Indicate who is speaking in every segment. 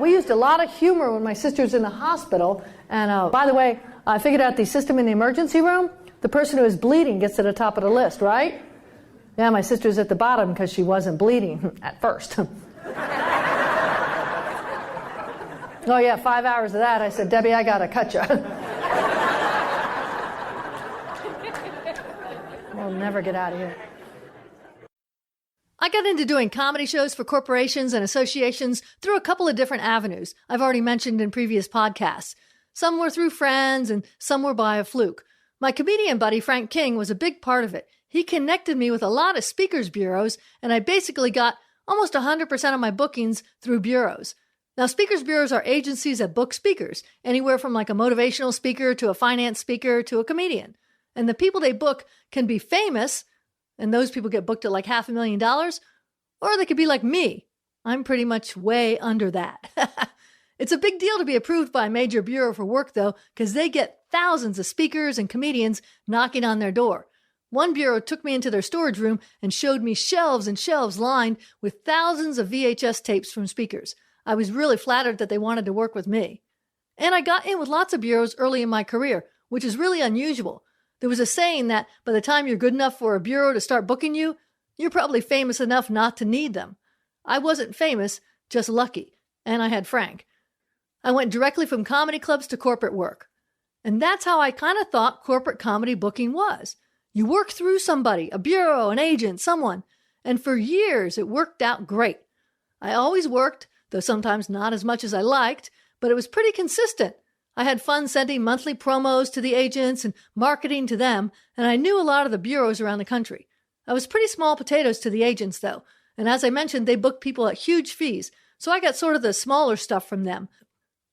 Speaker 1: We used a lot of humor when my sister was in the hospital. And by the way, I figured out the system in the emergency room. The person who is bleeding gets to the top of the list, right? Yeah, my sister's at the bottom because she wasn't bleeding at first. Oh yeah, 5 hours of that. I said, Debbie, I gotta cut you. We'll never get out of here. I got into doing comedy shows for corporations and associations through a couple of different avenues I've already mentioned in previous podcasts. Some were through friends and some were by a fluke. My comedian buddy, Frank King, was a big part of it. He connected me with a lot of speakers bureaus, and I basically got almost 100% of my bookings through bureaus. Now, speakers bureaus are agencies that book speakers, anywhere from like a motivational speaker to a finance speaker to a comedian. And the people they book can be famous, and those people get booked at like $500,000, or they could be like me. I'm pretty much way under that. It's a big deal to be approved by a major bureau for work, though, because they get thousands of speakers and comedians knocking on their door. One bureau took me into their storage room and showed me shelves and shelves lined with thousands of VHS tapes from speakers. I was really flattered that they wanted to work with me. And I got in with lots of bureaus early in my career, which is really unusual. There was a saying that by the time you're good enough for a bureau to start booking you, you're probably famous enough not to need them. I wasn't famous, just lucky, and I had Frank. I went directly from comedy clubs to corporate work. And that's how I kind of thought corporate comedy booking was. You work through somebody, a bureau, an agent, someone. And for years, it worked out great. I always worked, though sometimes not as much as I liked, but it was pretty consistent. I had fun sending monthly promos to the agents and marketing to them, and I knew a lot of the bureaus around the country. I was pretty small potatoes to the agents, though, and as I mentioned, they booked people at huge fees, so I got sort of the smaller stuff from them.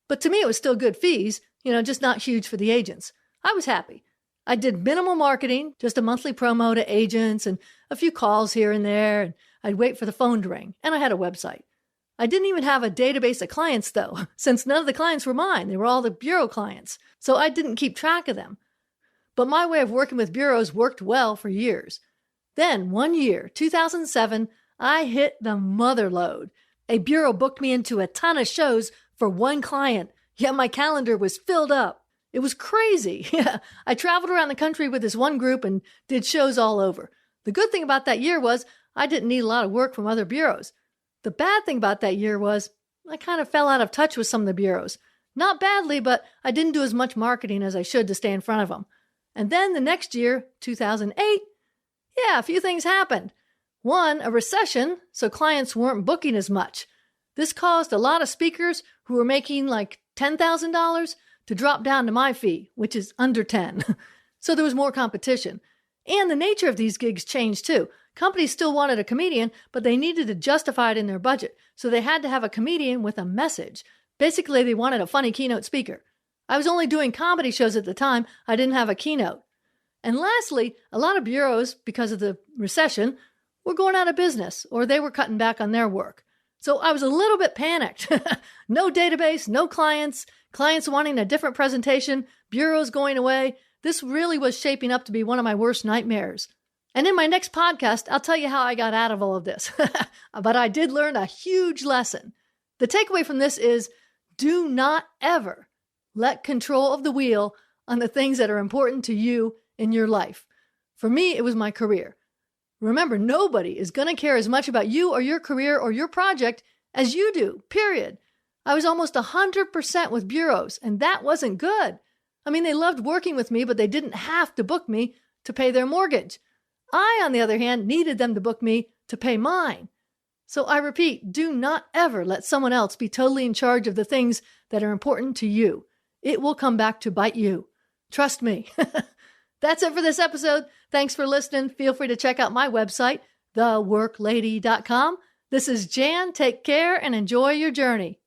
Speaker 1: But to me, it was still good fees, just not huge for the agents. I was happy. I did minimal marketing, just a monthly promo to agents and a few calls here and there, and I'd wait for the phone to ring, and I had a website. I didn't even have a database of clients, though, since none of the clients were mine. They were all the bureau clients, so I didn't keep track of them. But my way of working with bureaus worked well for years. Then, one year, 2007, I hit the mother lode. A bureau booked me into a ton of shows for one client, yet my calendar was filled up. It was crazy. I traveled around the country with this one group and did shows all over. The good thing about that year was I didn't need a lot of work from other bureaus. The bad thing about that year was I kind of fell out of touch with some of the bureaus. Not badly, but I didn't do as much marketing as I should to stay in front of them. And then the next year, 2008, a few things happened. One, a recession, so clients weren't booking as much. This caused a lot of speakers who were making like $10,000 to drop down to my fee, which is under 10. So there was more competition. And the nature of these gigs changed too. Companies still wanted a comedian, but they needed to justify it in their budget, so they had to have a comedian with a message. Basically, they wanted a funny keynote speaker. I was only doing comedy shows at the time. I didn't have a keynote. And lastly, a lot of bureaus, because of the recession, were going out of business, or they were cutting back on their work. So I was a little bit panicked. No database, no clients wanting a different presentation, bureaus going away. This really was shaping up to be one of my worst nightmares. And in my next podcast, I'll tell you how I got out of all of this. But I did learn a huge lesson. The takeaway from this is do not ever let control of the wheel on the things that are important to you in your life. For me, it was my career. Remember, nobody is going to care as much about you or your career or your project as you do, period. I was almost 100% with bureaus, and that wasn't good. I mean, they loved working with me, but they didn't have to book me to pay their mortgage. I, on the other hand, needed them to book me to pay mine. So I repeat, do not ever let someone else be totally in charge of the things that are important to you. It will come back to bite you. Trust me. That's it for this episode. Thanks for listening. Feel free to check out my website, theworklady.com. This is Jan. Take care and enjoy your journey.